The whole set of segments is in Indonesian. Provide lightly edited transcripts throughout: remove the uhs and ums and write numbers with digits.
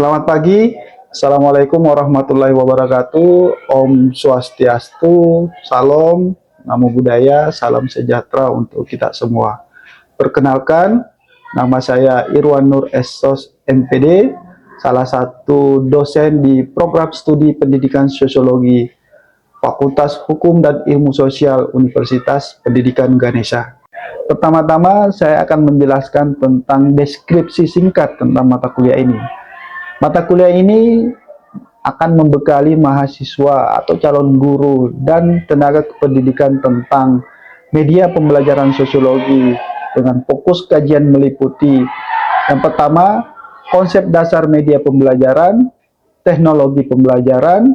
Selamat pagi. Assalamualaikum warahmatullahi wabarakatuh. Om Swastiastu, Salam, Namo Buddhaya, Salam sejahtera untuk kita semua. Perkenalkan, nama saya Irwan Nur Essos MPD, salah satu dosen di program studi pendidikan sosiologi Fakultas Hukum dan Ilmu Sosial Universitas Pendidikan Ganesha. Pertama-tama saya akan menjelaskan tentang deskripsi singkat tentang mata kuliah ini. Mata kuliah ini akan membekali mahasiswa atau calon guru dan tenaga kependidikan tentang media pembelajaran sosiologi dengan fokus kajian meliputi yang pertama, konsep dasar media pembelajaran, teknologi pembelajaran,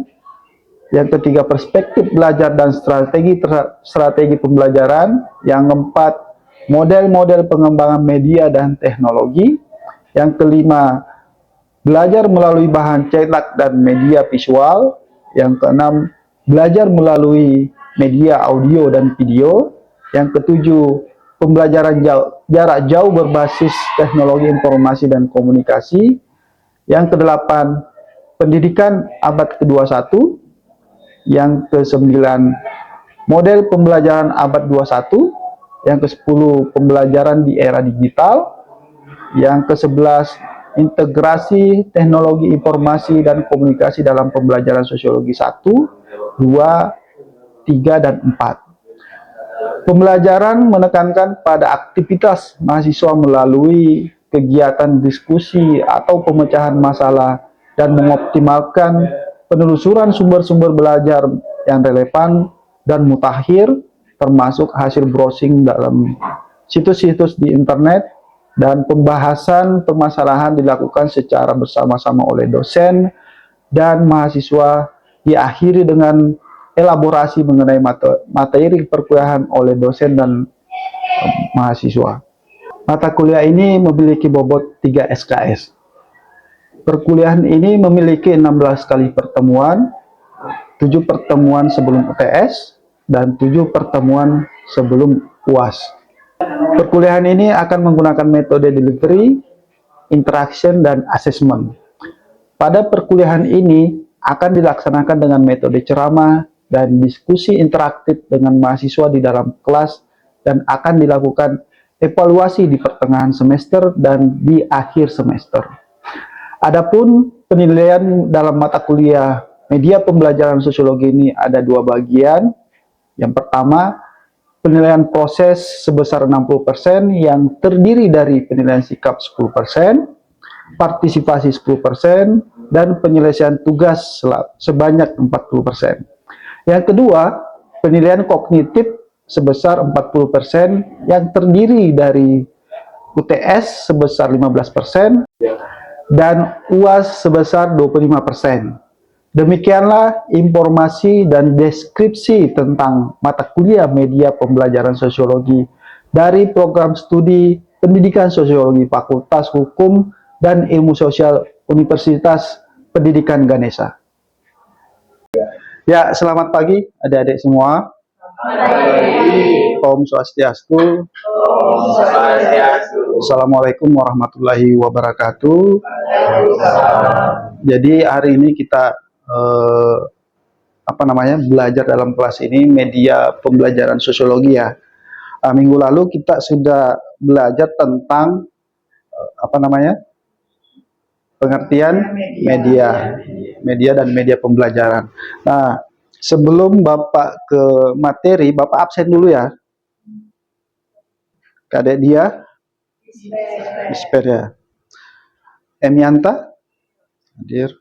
yang ketiga, perspektif belajar dan strategi pembelajaran, yang keempat, model-model pengembangan media dan teknologi, yang kelima, belajar melalui bahan cetak dan media visual. Yang keenam, belajar melalui media audio dan video. Yang ketujuh, pembelajaran jarak jauh berbasis teknologi informasi dan komunikasi. Yang kedelapan, pendidikan abad ke-21. Yang kesembilan, model pembelajaran abad 21. Yang ke-10, pembelajaran di era digital. Yang ke-11, integrasi teknologi informasi dan komunikasi dalam pembelajaran sosiologi 1, 2, 3, dan 4. Pembelajaran menekankan pada aktivitas mahasiswa melalui kegiatan diskusi atau pemecahan masalah dan mengoptimalkan penelusuran sumber-sumber belajar yang relevan dan mutakhir, termasuk hasil browsing dalam situs-situs di internet, dan pembahasan permasalahan dilakukan secara bersama-sama oleh dosen dan mahasiswa, diakhiri dengan elaborasi mengenai materi perkuliahan oleh dosen dan mahasiswa. Mata kuliah ini memiliki bobot 3 SKS. Perkuliahan ini memiliki 16 kali pertemuan, 7 pertemuan sebelum UTS, dan 7 pertemuan sebelum UAS. Perkuliahan ini akan menggunakan metode delivery, interaction, dan assessment. Pada perkuliahan ini akan dilaksanakan dengan metode ceramah dan diskusi interaktif dengan mahasiswa di dalam kelas dan akan dilakukan evaluasi di pertengahan semester dan di akhir semester. Adapun penilaian dalam mata kuliah media pembelajaran sosiologi ini ada 2 bagian. Yang pertama, penilaian proses sebesar 60% yang terdiri dari penilaian sikap 10%, partisipasi 10%, dan penyelesaian tugas sebanyak 40%. Yang kedua, penilaian kognitif sebesar 40% yang terdiri dari UTS sebesar 15% dan UAS sebesar 25%. Demikianlah informasi dan deskripsi tentang mata kuliah media pembelajaran sosiologi dari program studi pendidikan sosiologi Fakultas Hukum dan Ilmu Sosial Universitas Pendidikan Ganesha. Ya, selamat pagi adik-adik semua. Om Swastiastu. Assalamualaikum warahmatullahi wabarakatuh. Jadi hari ini kita belajar dalam kelas ini media pembelajaran sosiologi ya. Minggu lalu kita sudah belajar tentang pengertian media dan media pembelajaran. Nah, sebelum Bapak ke materi, Bapak absen dulu ya. Kadek dia Isper ya. Emianta hadir.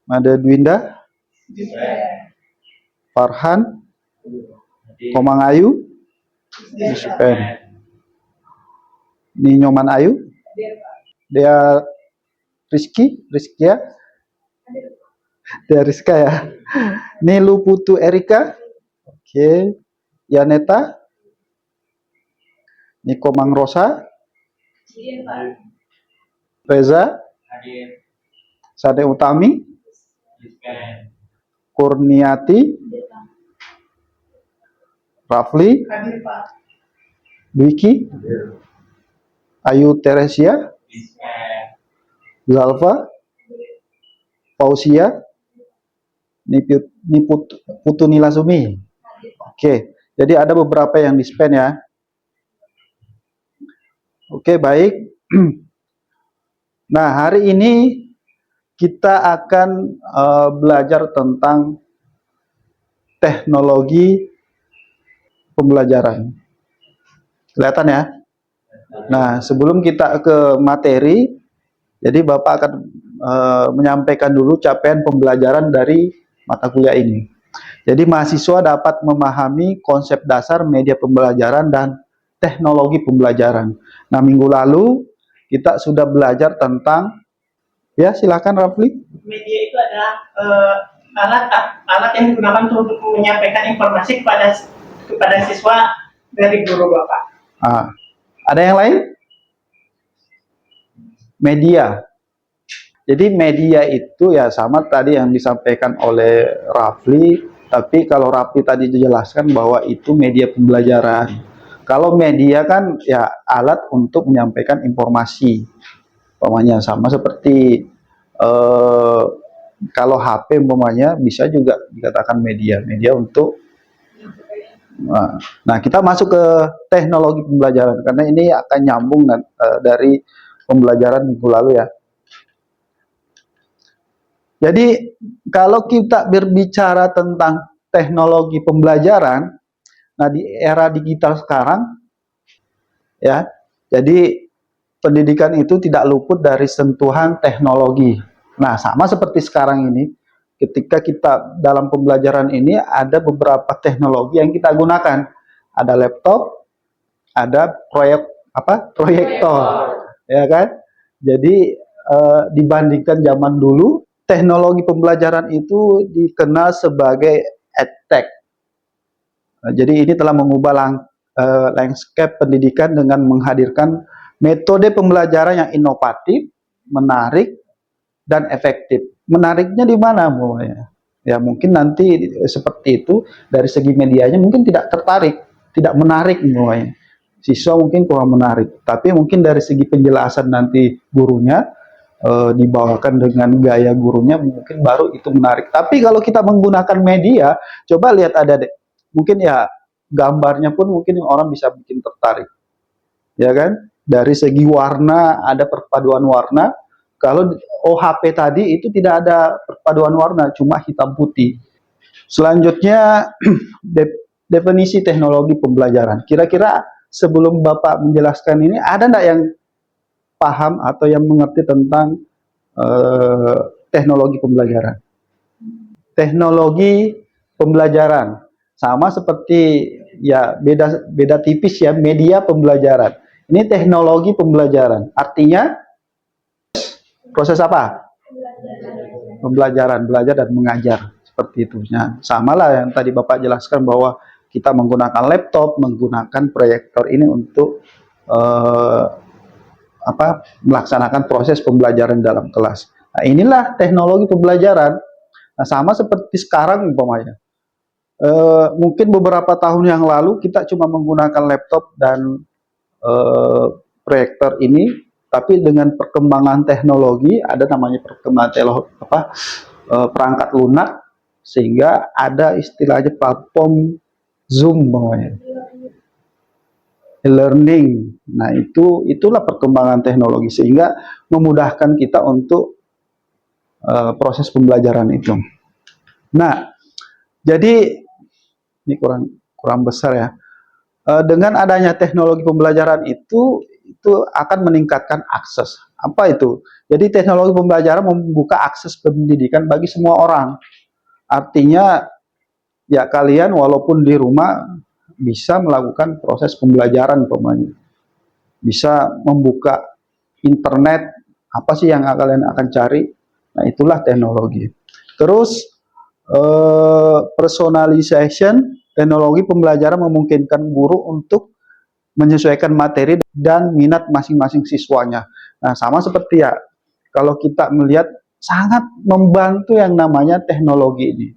Mada Dwinda, Farhan, Komang Ayu, Ispen. Ini Nyoman Ayu, dia Rizky ya, dia Rizka ya. Ini Luputu Erika, oke. Yaneta, ini Komang Rosa, Reza, Sade Utami, Kurniati, Rafli, Wiki, Ayu Teresia, Zalfa, Fausia, Putuni Lasumi. Oke, jadi ada beberapa yang di-spam ya. Oke, baik. Nah, hari ini kita akan belajar tentang teknologi pembelajaran. Kelihatan ya? Nah, sebelum kita ke materi, jadi Bapak akan menyampaikan dulu capaian pembelajaran dari mata kuliah ini. Jadi mahasiswa dapat memahami konsep dasar media pembelajaran dan teknologi pembelajaran. Nah, minggu lalu kita sudah belajar tentang, ya silakan Rafli. Media itu adalah alat yang digunakan untuk menyampaikan informasi kepada siswa dari guru Bapak. Ada yang lain? Media. Jadi media itu ya sama tadi yang disampaikan oleh Rafli, tapi kalau Rafli tadi dijelaskan bahwa itu media pembelajaran. Kalau media kan ya alat untuk menyampaikan informasi. Umpamanya sama seperti kalau HP umpamanya bisa juga dikatakan media untuk nah kita masuk ke teknologi pembelajaran karena ini akan nyambung dari pembelajaran minggu lalu ya. Jadi kalau kita berbicara tentang teknologi pembelajaran, nah di era digital sekarang ya, jadi pendidikan itu tidak luput dari sentuhan teknologi. Nah, sama seperti sekarang ini, ketika kita dalam pembelajaran ini ada beberapa teknologi yang kita gunakan. Ada laptop, ada proyektor, ya kan? Jadi dibandingkan zaman dulu, teknologi pembelajaran itu dikenal sebagai edtech. Jadi ini telah mengubah landscape pendidikan dengan menghadirkan metode pembelajaran yang inovatif, menarik, dan efektif. Menariknya di mana, Bu? Ya mungkin nanti seperti itu dari segi medianya mungkin tidak tertarik, tidak menarik, Bu. Siswa mungkin kurang menarik, tapi mungkin dari segi penjelasan nanti gurunya dibawakan dengan gaya gurunya mungkin baru itu menarik. Tapi kalau kita menggunakan media, coba lihat ada deh, mungkin ya gambarnya pun mungkin orang bisa bikin tertarik, ya kan? Dari segi warna ada perpaduan warna. Kalau OHP tadi itu tidak ada perpaduan warna, cuma hitam putih. Selanjutnya definisi teknologi pembelajaran. Kira-kira sebelum Bapak menjelaskan ini, ada enggak yang paham atau yang mengerti tentang teknologi pembelajaran? Teknologi pembelajaran sama seperti ya beda tipis ya, media pembelajaran. Ini teknologi pembelajaran. Artinya proses apa? Pembelajaran, belajar dan mengajar seperti itu. Nah, samalah yang tadi Bapak jelaskan bahwa kita menggunakan laptop, menggunakan proyektor ini untuk melaksanakan proses pembelajaran dalam kelas. Nah, inilah teknologi pembelajaran. Nah, sama seperti sekarang umpamanya. Mungkin beberapa tahun yang lalu kita cuma menggunakan laptop dan proyektor ini, tapi dengan perkembangan teknologi, ada namanya perkembangan perangkat lunak, sehingga ada istilahnya platform Zoom umpamanya. Learning. Nah, itulah perkembangan teknologi sehingga memudahkan kita untuk proses pembelajaran itu. Nah, jadi ini kurang besar ya. Dengan adanya teknologi pembelajaran itu akan meningkatkan akses. Apa itu? Jadi teknologi pembelajaran membuka akses pendidikan bagi semua orang. Artinya ya kalian walaupun di rumah bisa melakukan proses pembelajaran umpamanya. Bisa membuka internet, apa sih yang kalian akan cari? Nah, itulah teknologi. Terus personalization, teknologi pembelajaran memungkinkan guru untuk menyesuaikan materi dan minat masing-masing siswanya. Nah, sama seperti ya, kalau kita melihat sangat membantu yang namanya teknologi ini.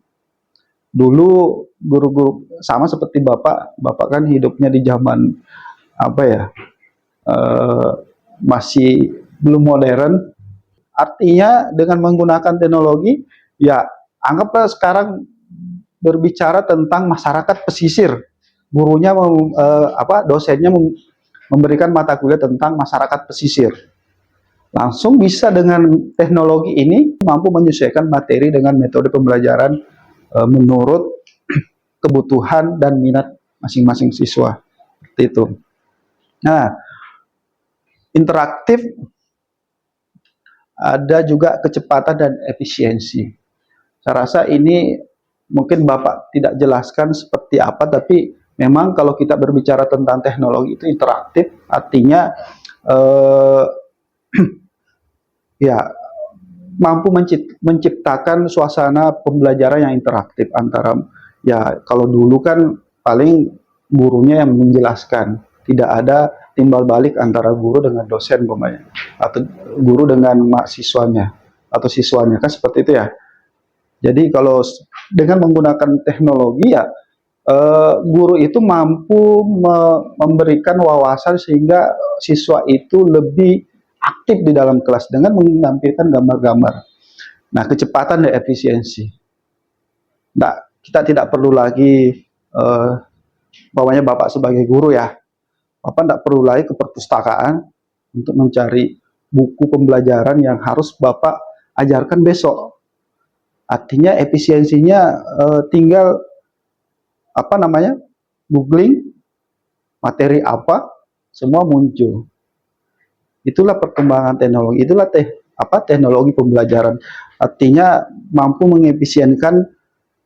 Dulu guru-guru sama seperti Bapak kan hidupnya di zaman apa ya, masih belum modern. Artinya dengan menggunakan teknologi, ya anggaplah sekarang berbicara tentang masyarakat pesisir. Gurunya dosennya memberikan mata kuliah tentang masyarakat pesisir. Langsung bisa dengan teknologi ini mampu menyesuaikan materi dengan metode pembelajaran menurut kebutuhan dan minat masing-masing siswa. Seperti itu. Nah, interaktif, ada juga kecepatan dan efisiensi. Saya rasa ini mungkin Bapak tidak jelaskan seperti apa, tapi memang kalau kita berbicara tentang teknologi itu interaktif, artinya ya mampu menciptakan suasana pembelajaran yang interaktif antara, ya kalau dulu kan paling gurunya yang menjelaskan, tidak ada timbal balik antara guru dengan dosen umpamanya, atau guru dengan mahasiswanya atau siswanya, kan seperti itu ya. Jadi kalau dengan menggunakan teknologi ya guru itu mampu memberikan wawasan sehingga siswa itu lebih aktif di dalam kelas dengan menampilkan gambar-gambar. Nah, kecepatan dan efisiensi. Nah, kita tidak perlu lagi bawahnya Bapak sebagai guru ya. Bapak tidak perlu lagi ke perpustakaan untuk mencari buku pembelajaran yang harus Bapak ajarkan besok. Artinya efisiensinya tinggal googling materi apa, semua muncul. Itulah perkembangan teknologi, itulah teknologi pembelajaran. Artinya mampu mengefisienkan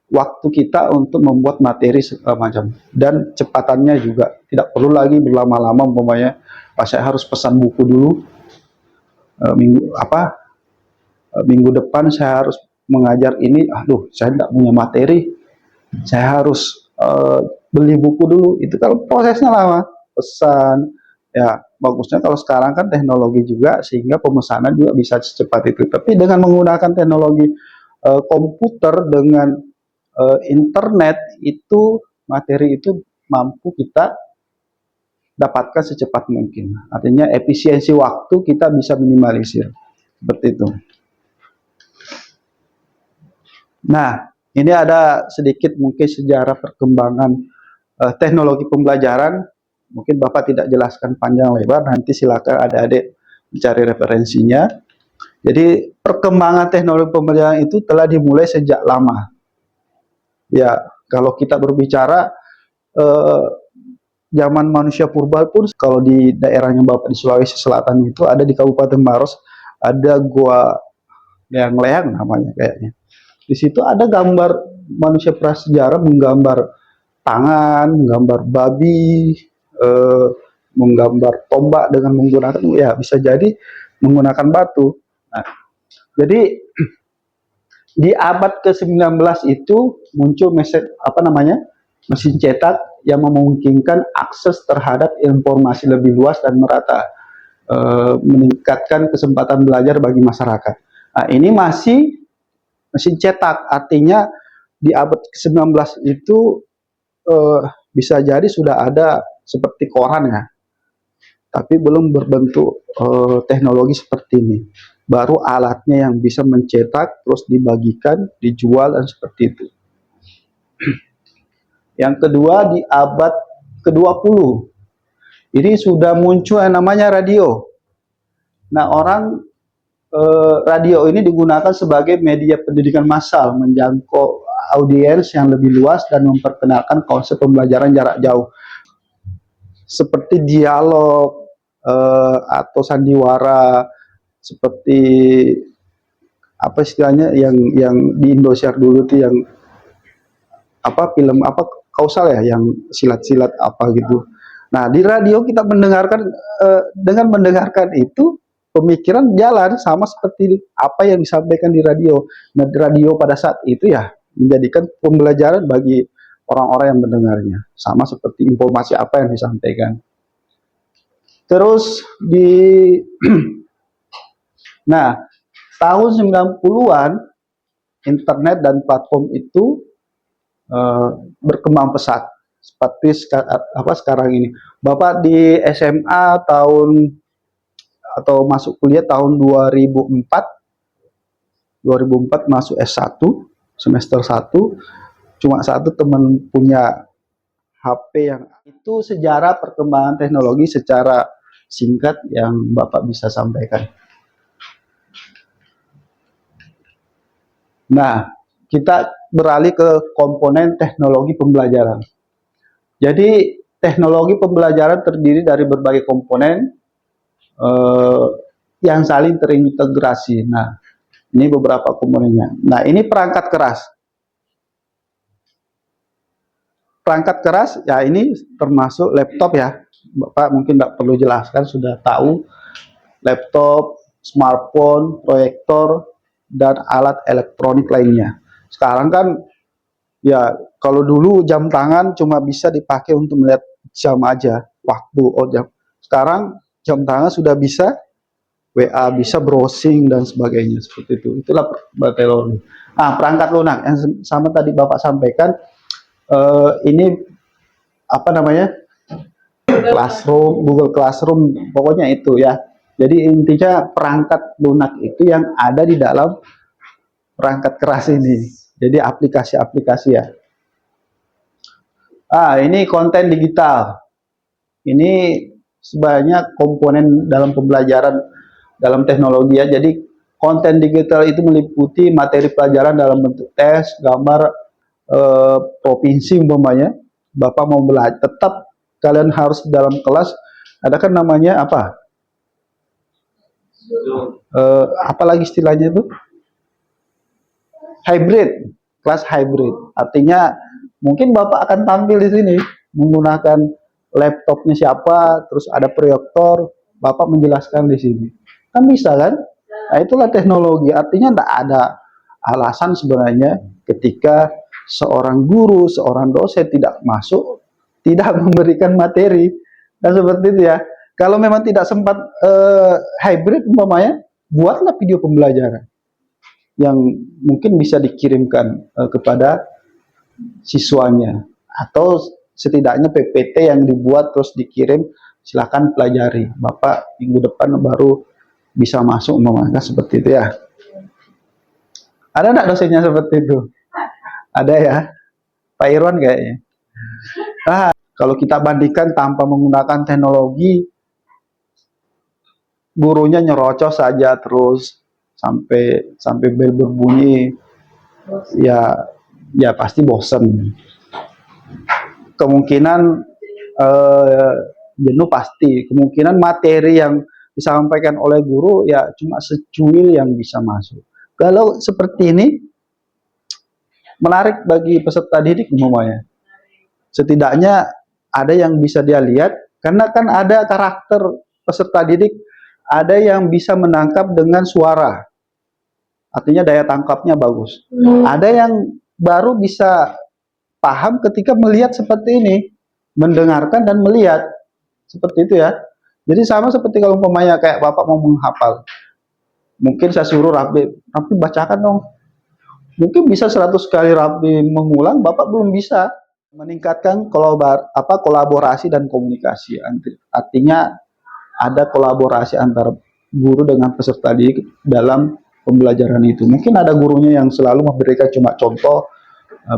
waktu kita untuk membuat materi segala macam, dan cepatannya juga tidak perlu lagi berlama-lama umpamanya saya harus pesan buku dulu, minggu depan saya harus mengajar ini, aduh saya tidak punya materi, saya harus beli buku dulu, itu kalau prosesnya lama, pesan. Ya bagusnya kalau sekarang kan teknologi juga sehingga pemesanan juga bisa secepat itu. Tapi dengan menggunakan teknologi komputer dengan internet, itu materi itu mampu kita dapatkan secepat mungkin. Artinya efisiensi waktu kita bisa minimalisir. Seperti itu. Nah, ini ada sedikit mungkin sejarah perkembangan teknologi pembelajaran. Mungkin Bapak tidak jelaskan panjang lebar, nanti silakan adik-adik mencari referensinya. Jadi perkembangan teknologi pembelajaran itu telah dimulai sejak lama. Ya, kalau kita berbicara zaman manusia purba pun, kalau di daerahnya Bapak di Sulawesi Selatan itu ada di Kabupaten Maros, ada gua leang-leang namanya kayaknya. Di situ ada gambar manusia prasejarah menggambar tangan, menggambar babi, menggambar tombak dengan menggunakan, ya bisa jadi menggunakan batu. Nah, jadi di abad ke-19 itu muncul mesin cetak yang memungkinkan akses terhadap informasi lebih luas dan merata, meningkatkan kesempatan belajar bagi masyarakat. Nah, ini masih mesin cetak, artinya di abad ke-19 itu bisa jadi sudah ada seperti koran ya, tapi belum berbentuk teknologi seperti ini. Baru alatnya yang bisa mencetak, terus dibagikan, dijual, dan seperti itu. Yang kedua, di abad ke-20, ini sudah muncul yang namanya radio. Nah, radio ini digunakan sebagai media pendidikan massal, menjangkau audiens yang lebih luas dan memperkenalkan konsep pembelajaran jarak jauh. Seperti dialog atau sandiwara, seperti apa istilahnya yang di Indosiar dulu tuh, yang film kausal ya, yang silat-silat apa gitu. Nah, di radio kita mendengarkan, dengan mendengarkan itu pemikiran jalan sama seperti apa yang disampaikan di radio. Nah, radio pada saat itu ya menjadikan pembelajaran bagi orang-orang yang mendengarnya, sama seperti informasi apa yang disampaikan. Terus nah, tahun 90-an internet dan platform itu berkembang pesat seperti sekarang ini. Bapak di SMA atau masuk kuliah tahun 2004, 2004 masuk S1 semester 1, cuma satu teman punya HP yang itu sejarah perkembangan teknologi secara singkat yang Bapak bisa sampaikan. Nah, kita beralih ke komponen teknologi pembelajaran. Jadi, teknologi pembelajaran terdiri dari berbagai komponen eh, yang saling terintegrasi. Nah, ini beberapa komponennya. Nah, ini perangkat keras. Perangkat keras, ya ini termasuk laptop ya. Bapak mungkin tidak perlu jelaskan, sudah tahu. Laptop, smartphone, proyektor, dan alat elektronik lainnya. Sekarang kan, ya kalau dulu jam tangan cuma bisa dipakai untuk melihat jam aja, waktu, oh jam. Sekarang jam tangan sudah bisa WA, bisa browsing dan sebagainya seperti itu. Itulah teknologi. Nah, perangkat lunak yang sama tadi Bapak sampaikan, ini apa namanya? Classroom, Google Classroom, pokoknya itu ya. Jadi intinya perangkat lunak itu yang ada di dalam perangkat keras ini. Jadi aplikasi-aplikasi ya. Ini konten digital. Ini sebanyak komponen dalam pembelajaran dalam teknologi ya. Jadi konten digital itu meliputi materi pelajaran dalam bentuk tes, gambar, provinsi umpamanya. Bapak mau belajar, tetap kalian harus dalam kelas. Ada kan namanya apa? Apalagi istilahnya itu? Hybrid, kelas hybrid. Artinya mungkin Bapak akan tampil di sini menggunakan laptopnya siapa, terus ada proyektor, Bapak menjelaskan di sini. Kan bisa kan? Nah, itulah teknologi. Artinya tidak ada alasan sebenarnya ketika seorang guru, seorang dosen tidak masuk, tidak memberikan materi. Dan seperti itu ya. Kalau memang tidak sempat hybrid umpamanya, buatlah video pembelajaran yang mungkin bisa dikirimkan kepada siswanya, atau setidaknya PPT yang dibuat terus dikirim, silakan pelajari, Bapak minggu depan baru bisa masuk umpamanya seperti itu ya. Ada enggak dosennya seperti itu? Ada ya, Pak Irwan kayaknya. Kalau kita bandingkan tanpa menggunakan teknologi, gurunya nyerocos saja terus sampai bel berbunyi, ya pasti bosan. Kemungkinan jenuh pasti. Kemungkinan materi yang disampaikan oleh guru ya cuma secuil yang bisa masuk. Kalau seperti ini menarik bagi peserta didik umpamanya. Setidaknya ada yang bisa dia lihat, karena kan ada karakter peserta didik, ada yang bisa menangkap dengan suara. Artinya daya tangkapnya bagus. Ada yang baru bisa paham ketika melihat seperti ini, mendengarkan dan melihat seperti itu ya. Jadi sama seperti kalau umpamanya kayak Bapak mau menghafal, mungkin saya suruh Rabi bacakan dong. Mungkin bisa 100 kali Rabi mengulang, Bapak belum bisa. Meningkatkan kolaborasi dan komunikasi. Artinya ada kolaborasi antara guru dengan peserta didik dalam pembelajaran itu. Mungkin ada gurunya yang selalu memberikan cuma contoh,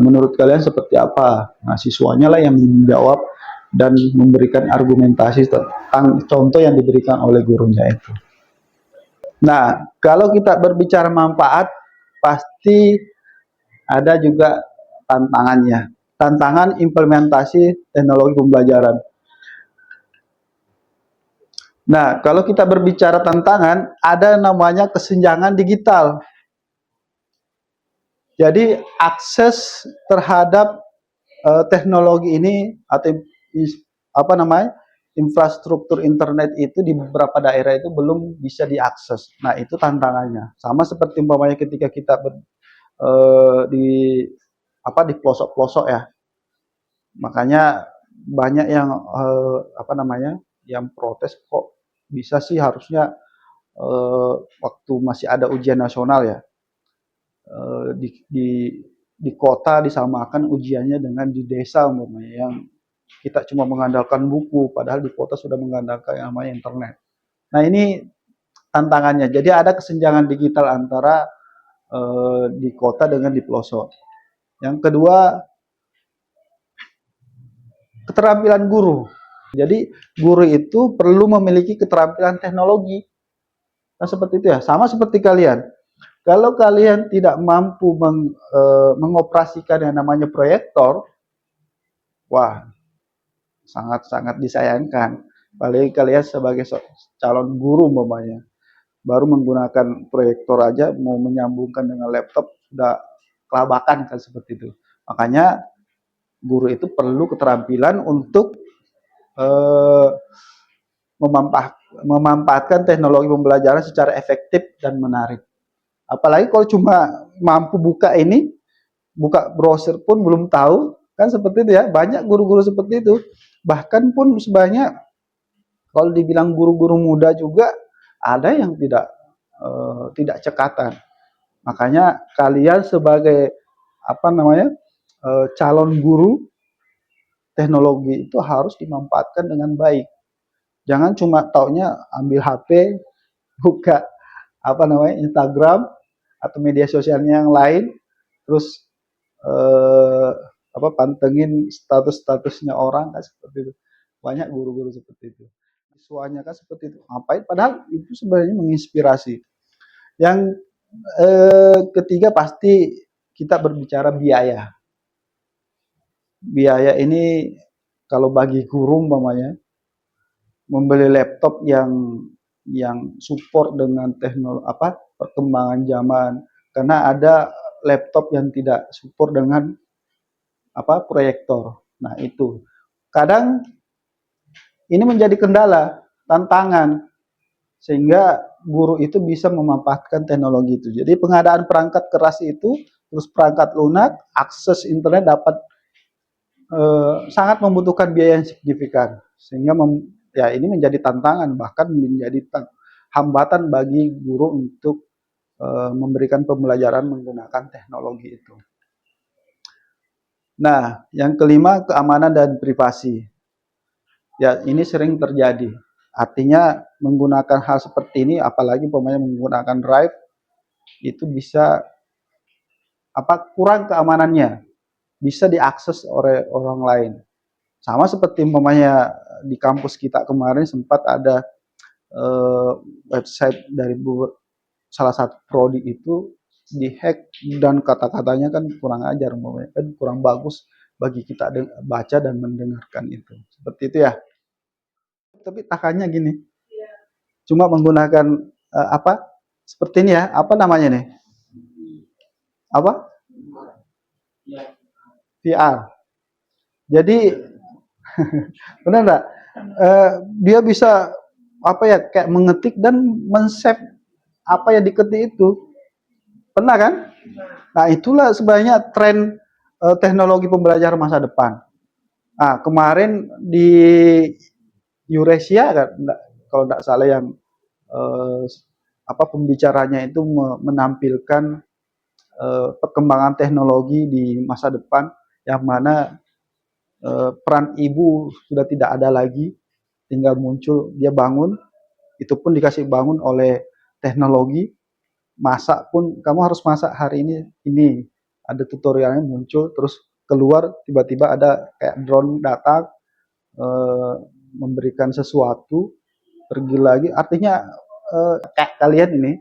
menurut kalian seperti apa? Nah, siswanya lah yang menjawab dan memberikan argumentasi tentang contoh yang diberikan oleh gurunya itu. Nah, kalau kita berbicara manfaat, pasti ada juga tantangannya. Tantangan implementasi teknologi pembelajaran. Nah, kalau kita berbicara tantangan, ada namanya kesenjangan digital. Jadi akses terhadap teknologi ini atau infrastruktur internet itu di beberapa daerah itu belum bisa diakses. Nah, itu tantangannya. Sama seperti umpamanya ketika kita di pelosok-pelosok ya. Makanya banyak yang yang protes, kok bisa sih, harusnya waktu masih ada ujian nasional ya, di kota disamakan ujiannya dengan di desa umpamanya, yang kita cuma mengandalkan buku, padahal di kota sudah mengandalkan yang namanya internet. Nah, ini tantangannya. Jadi ada kesenjangan digital antara di kota dengan di pelosok. Yang kedua, keterampilan guru. Jadi guru itu perlu memiliki keterampilan teknologi. Nah, seperti itu ya. Sama seperti kalian. Kalau kalian tidak mampu mengoperasikan yang namanya proyektor, wah, sangat-sangat disayangkan. Apalagi kalian sebagai calon guru umpamanya, baru menggunakan proyektor aja mau menyambungkan dengan laptop sudah kelabakan kan seperti itu. Makanya guru itu perlu keterampilan untuk eh, memanfaatkan teknologi pembelajaran secara efektif dan menarik. Apalagi kalau cuma mampu buka browser pun belum tahu, kan seperti itu ya. Banyak guru-guru seperti itu. Bahkan pun sebanyak kalau dibilang guru-guru muda juga ada yang tidak cekatan. Makanya kalian sebagai apa namanya calon guru teknologi itu harus dimanfaatkan dengan baik. Jangan cuma taunya ambil HP, buka apa namanya Instagram atau media sosialnya yang lain, terus eh, pantengin status-statusnya orang kan seperti itu. Banyak guru-guru seperti itu. Siswanya kan seperti itu. Ngapain? Padahal itu sebenarnya menginspirasi. Yang ketiga pasti kita berbicara biaya. Biaya ini kalau bagi guru umpamanya membeli laptop yang support dengan teknologi perkembangan zaman, karena ada laptop yang tidak support dengan proyektor. Nah, itu kadang ini menjadi kendala, tantangan, sehingga guru itu bisa memanfaatkan teknologi itu. Jadi pengadaan perangkat keras itu, terus perangkat lunak, akses internet dapat sangat membutuhkan biaya yang signifikan, sehingga ya ini menjadi tantangan, bahkan menjadi hambatan bagi guru untuk memberikan pembelajaran menggunakan teknologi itu. Nah, yang kelima, keamanan dan privasi. Ya, ini sering terjadi. Artinya menggunakan hal seperti ini, apalagi pemain menggunakan drive, itu bisa kurang keamanannya, bisa diakses oleh orang lain. Sama seperti umpamanya di kampus kita kemarin sempat ada website dari salah satu prodi itu dihack, dan kata-katanya kan kurang ajar, kan kurang bagus bagi kita baca dan mendengarkan itu. Seperti itu ya. Tapi takannya gini, cuma menggunakan seperti ini ya, apa namanya nih? Apa? VR. Jadi benar nggak? Dia bisa kayak mengetik dan men-save apa yang diketik itu. Pernah kan? Nah, itulah sebenarnya tren teknologi pembelajaran masa depan. Nah, kemarin di Eurasia kan, kalau tidak salah yang pembicaranya itu menampilkan perkembangan teknologi di masa depan, yang mana peran ibu sudah tidak ada lagi, tinggal muncul dia bangun, itu pun dikasih bangun oleh teknologi. Masak pun kamu harus masak hari ini ada tutorialnya muncul, terus keluar tiba-tiba ada kayak drone datang memberikan sesuatu, pergi lagi. Artinya kayak kalian ini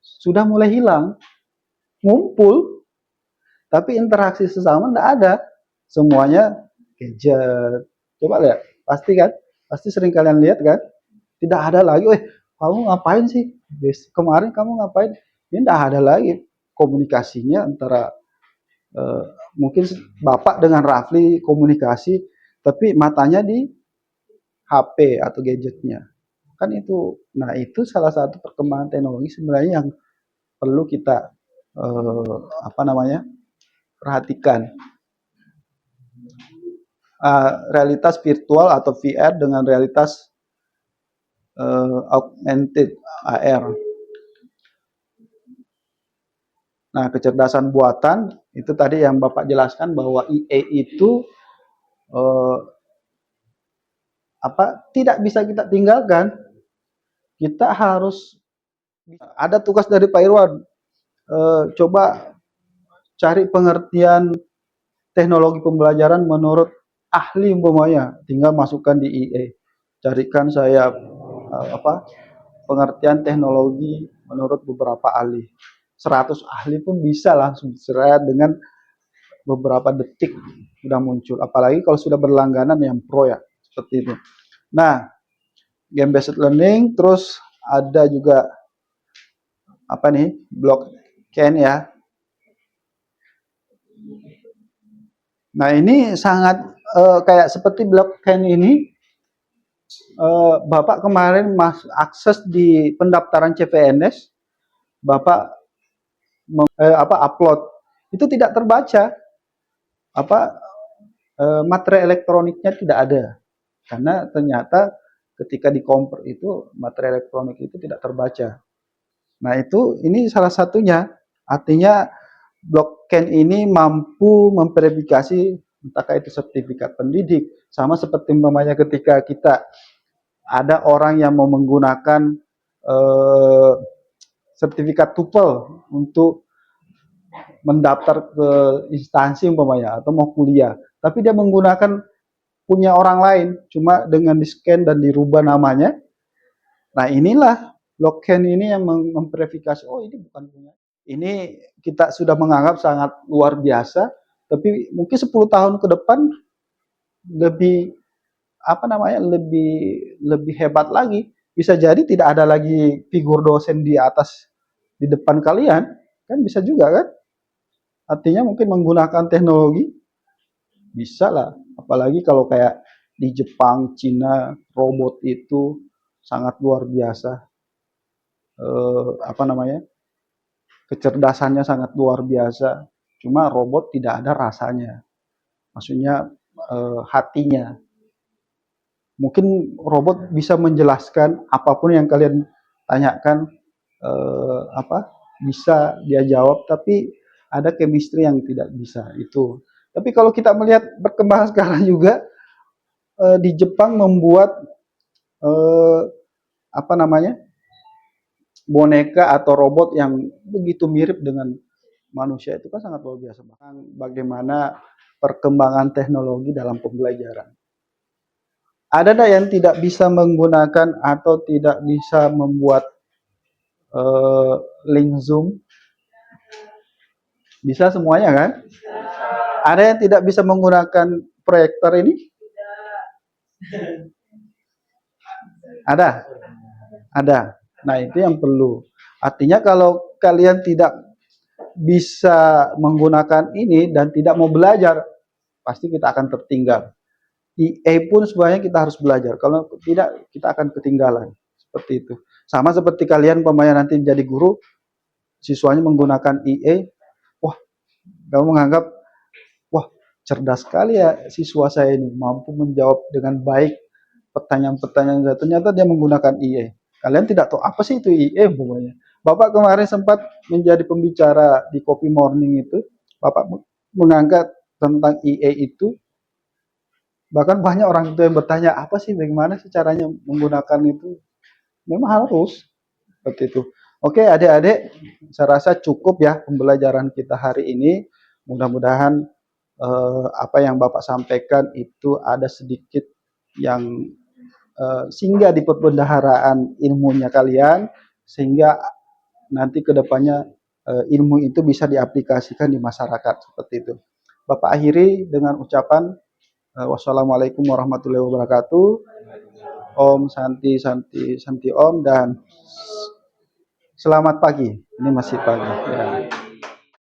sudah mulai hilang, ngumpul tapi interaksi sesama tidak ada, semuanya gadget. Coba lihat, pasti kan, pasti sering kalian lihat kan, tidak ada lagi, kamu ngapain sih? Kemarin kamu ngapain? Ini tidak ada lagi komunikasinya antara mungkin bapak dengan Rafli komunikasi, tapi matanya di HP atau gadgetnya. Kan itu, nah itu salah satu perkembangan teknologi sebenarnya yang perlu kita perhatikan. Realitas virtual atau VR dengan realitas augmented AR. Nah, kecerdasan buatan itu tadi yang Bapak jelaskan bahwa IA itu tidak bisa kita tinggalkan. Kita harus ada tugas dari Pak Irwan. coba cari pengertian teknologi pembelajaran menurut ahli umpamanya, tinggal masukkan di IE. Carikan saya pengertian teknologi menurut beberapa ahli. 100 ahli pun bisa langsung seret dengan beberapa detik sudah muncul. Apalagi kalau sudah berlangganan yang pro ya, seperti itu. Nah, game based learning, terus ada juga apa nih, blockchain ya. Nah, ini sangat kayak seperti blockchain ini, Bapak kemarin akses di pendaftaran CPNS, Bapak upload, itu tidak terbaca, apa materi elektroniknya tidak ada, karena ternyata ketika di convert itu materi elektronik itu tidak terbaca. Nah, ini salah satunya. Artinya blockchain ini mampu memverifikasi entahkah itu sertifikat pendidik, sama seperti umpamanya ketika kita ada orang yang mau menggunakan sertifikat TOEFL untuk mendaftar ke instansi umpamanya atau mau kuliah, tapi dia menggunakan punya orang lain, cuma dengan di-scan dan dirubah namanya. Nah, inilah blockchain ini yang memverifikasi, oh ini bukan punya. Ini kita sudah menganggap sangat luar biasa, tapi mungkin 10 tahun ke depan lebih lebih hebat lagi. Bisa jadi tidak ada lagi figur dosen di atas di depan kalian, kan bisa juga kan? Artinya mungkin menggunakan teknologi bisa lah. Apalagi kalau kayak di Jepang, Cina, robot itu sangat luar biasa. Kecerdasannya sangat luar biasa. Cuma robot tidak ada rasanya. Maksudnya hatinya. Mungkin robot bisa menjelaskan apapun yang kalian tanyakan, bisa dia jawab, tapi ada chemistry yang tidak bisa itu. Tapi kalau kita melihat perkembangan sekarang juga, di Jepang membuat boneka atau robot yang begitu mirip dengan manusia, itu kan sangat luar biasa. Bahkan bagaimana perkembangan teknologi dalam pembelajaran. Ada yang tidak bisa menggunakan atau tidak bisa membuat link Zoom? Bisa semuanya kan? Ada yang tidak bisa menggunakan proyektor ini? Ada? Ada. Nah, itu yang perlu. Artinya kalau kalian tidak bisa menggunakan ini dan tidak mau belajar, pasti kita akan tertinggal. IE pun sebenarnya kita harus belajar. Kalau tidak, kita akan ketinggalan. Seperti itu. Sama seperti kalian pemain nanti jadi guru, siswanya menggunakan IE, wah, kamu menganggap, wah, cerdas sekali ya siswa saya ini, mampu menjawab dengan baik pertanyaan-pertanyaan. Ternyata dia menggunakan IE. Kalian tidak tahu apa sih itu IE pokoknya. Bapak kemarin sempat menjadi pembicara di Kopi Morning itu, Bapak mengangkat tentang IE itu. Bahkan banyak orang itu yang bertanya, apa sih, bagaimana sih caranya menggunakan itu? Memang harus seperti itu. Oke, adik-adik, saya rasa cukup ya pembelajaran kita hari ini. Mudah-mudahan apa yang Bapak sampaikan itu ada sedikit yang singgah di perbendaharaan ilmunya kalian, sehingga nanti kedepannya ilmu itu bisa diaplikasikan di masyarakat seperti itu. Bapak akhiri dengan ucapan wassalamualaikum warahmatullahi wabarakatuh. Om Santi Santi Santi Om, dan selamat pagi. Ini masih pagi. Ya.